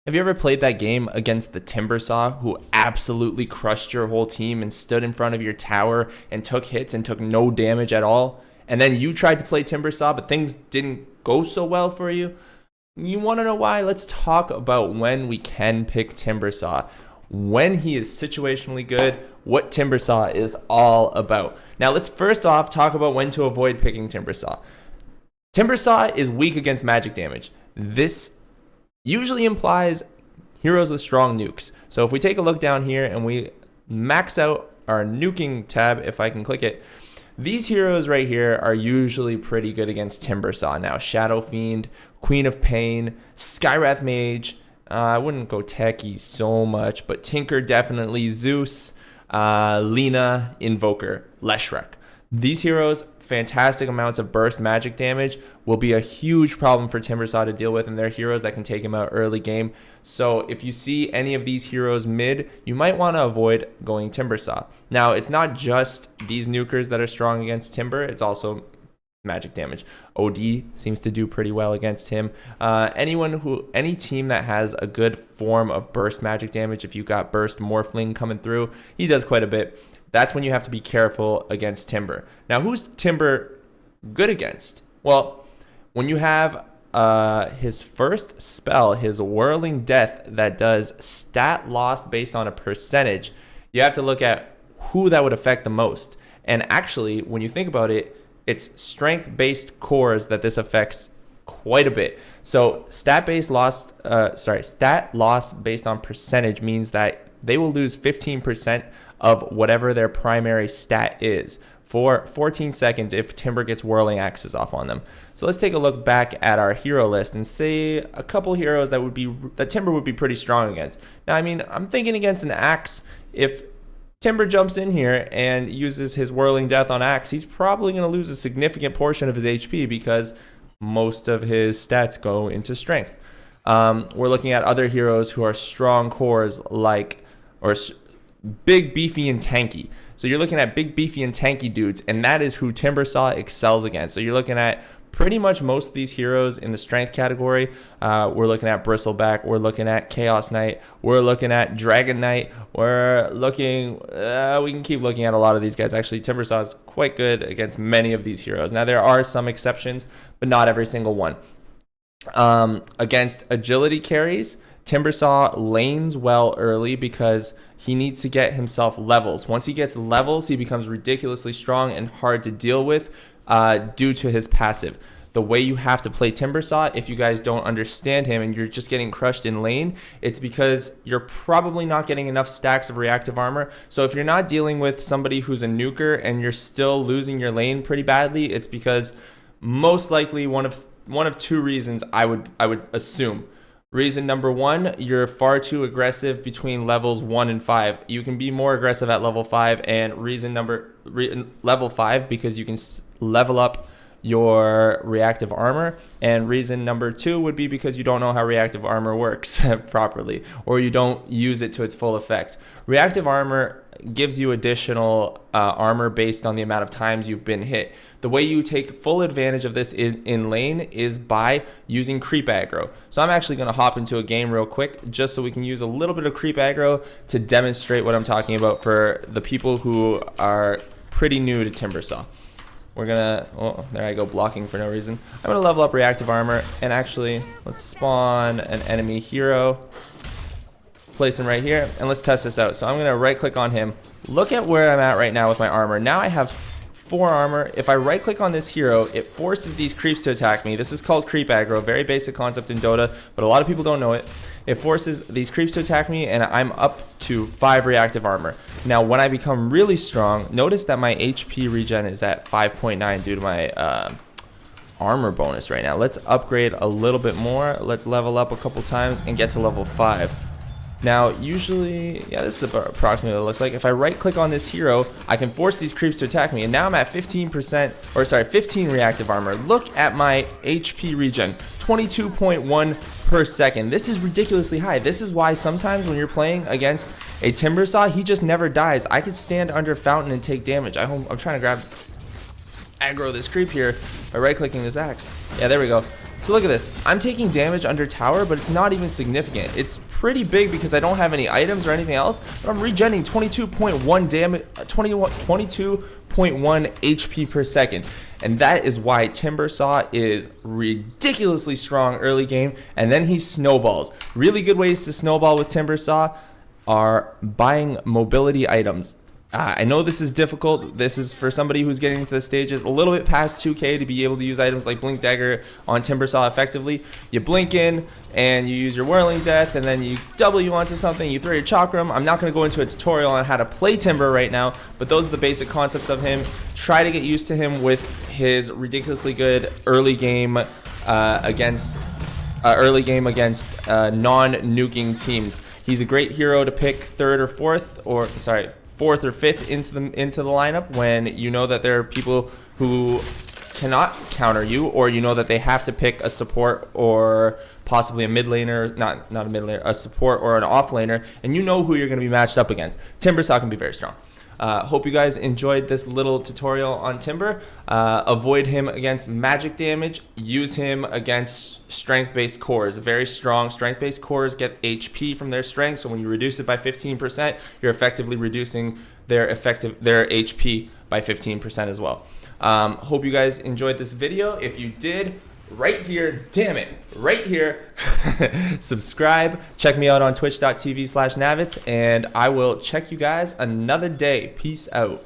Have you ever played that game against the Timbersaw, who absolutely crushed your whole team and stood in front of your tower and took hits and took no damage at all? And then you tried to play Timbersaw, but things didn't go so well for you? You want to know why? Let's talk about when we can pick Timbersaw. When he is situationally good, what Timbersaw is all about. Now, let's first off talk about when to avoid picking Timbersaw. Timbersaw is weak against magic damage. This usually implies heroes with strong nukes. So if we take a look down here and we max out our nuking tab, if I can click it, these heroes right here are usually pretty good against Timbersaw. Now, Shadow Fiend, Queen of Pain, Skywrath Mage, I wouldn't go techie so much, but Tinker definitely, Zeus, Lina, Invoker, Leshrac. These heroes, fantastic amounts of burst magic damage, will be a huge problem for Timbersaw to deal with, and they're heroes that can take him out early game. So if you see any of these heroes mid, you might want to avoid going Timbersaw. Now, it's not just these nukers that are strong against Timber, it's also magic damage. OD seems to do pretty well against him. Any team that has a good form of burst magic damage, if you got burst Morphling coming through, he does quite a bit. That's when you have to be careful against Timber. Now, who's Timber good against? Well, when you have his first spell, his Whirling Death, that does stat lost based on a percentage, you have to look at who that would affect the most. And actually, when you think about it, it's strength-based cores that this affects quite a bit. So stat loss based on percentage means that they will lose 15% of whatever their primary stat is for 14 seconds if Timber gets Whirling Axes off on them. So let's take a look back at our hero list and say a couple heroes that Timber would be pretty strong against. Now, I mean, I'm thinking against an Axe. If Timber jumps in here and uses his Whirling Death on Axe, he's probably going to lose a significant portion of his HP because most of his stats go into strength. We're looking at other heroes who are strong cores big, beefy, and tanky. So you're looking at big, beefy, and tanky dudes, and that is who Timbersaw excels against. So you're looking at pretty much most of these heroes in the strength category. We're looking at Bristleback. We're looking at Chaos Knight. We're looking at Dragon Knight. We can keep looking at a lot of these guys. Actually, Timbersaw is quite good against many of these heroes. Now, there are some exceptions, but not every single one. Against agility carries, Timbersaw lanes well early because he needs to get himself levels. Once he gets levels, he becomes ridiculously strong and hard to deal with due to his passive. The way you have to play Timbersaw, if you guys don't understand him and you're just getting crushed in lane, it's because you're probably not getting enough stacks of reactive armor. So if you're not dealing with somebody who's a nuker and you're still losing your lane pretty badly, it's because most likely one of two reasons I would assume. Reason number one, you're far too aggressive between levels 1 and 5. You can be more aggressive at level 5, and level 5 because you can level up your reactive armor. And reason number two would be because you don't know how reactive armor works properly, or you don't use it to its full effect. Reactive armor gives you additional armor based on the amount of times you've been hit. The way you take full advantage of this in lane is by using creep aggro. So I'm actually going to hop into a game real quick just so we can use a little bit of creep aggro to demonstrate what I'm talking about for the people who are pretty new to Timbersaw. We're gonna, oh, there I go, blocking for no reason. I'm gonna level up reactive armor, and actually, let's spawn an enemy hero, place him right here, and let's test this out. So I'm gonna right click on him. Look at where I'm at right now with my armor. Now I have 4 armor. If I right click on this hero, it forces these creeps to attack me. This is called creep aggro, very basic concept in Dota, but a lot of people don't know it. It forces these creeps to attack me, and I'm up to 5 reactive armor. Now, when I become really strong, notice that my HP regen is at 5.9 due to my armor bonus right now. Let's upgrade a little bit more. Let's level up a couple times and get to level 5. Now, usually, yeah, this is approximately what it looks like. If I right-click on this hero, I can force these creeps to attack me, and now I'm at 15 reactive armor. Look at my HP regen, 22.1 per second. This is ridiculously high. This is why sometimes when you're playing against a Timbersaw, he just never dies. I could stand under Fountain and take damage. I'm trying to aggro this creep here by right-clicking this axe. Yeah, there we go. So look at this. I'm taking damage under tower, but it's not even significant. It's pretty big because I don't have any items or anything else, but I'm regenerating 22.1 damage, 22.1 HP per second. And that is why Timbersaw is ridiculously strong early game, and then he snowballs. Really good ways to snowball with Timbersaw are buying mobility items. I know this is difficult. This is for somebody who's getting to the stages a little bit past 2K to be able to use items like Blink Dagger on Timbersaw effectively. You blink in and you use your Whirling Death, and then you W onto something, you throw your Chakram. I'm not going to go into a tutorial on how to play Timber right now, but those are the basic concepts of him. Try to get used to him with his ridiculously good early game against non-nuking teams. He's a great hero to pick fourth or fifth into the lineup when you know that there are people who cannot counter you, or you know that they have to pick a support or possibly a mid laner, not a mid laner, a support or an off laner, and you know who you're going to be matched up against. Timbersaw can be very strong. Hope you guys enjoyed this little tutorial on Timber. Avoid him against magic damage. Use him against strength-based cores. Very strong strength-based cores get HP from their strength, so when you reduce it by 15%, you're effectively reducing their HP by 15% as well. Hope you guys enjoyed this video. If you did, right here, damn it, right here, subscribe, check me out on twitch.tv/Navitz, and I will check you guys another day. Peace out.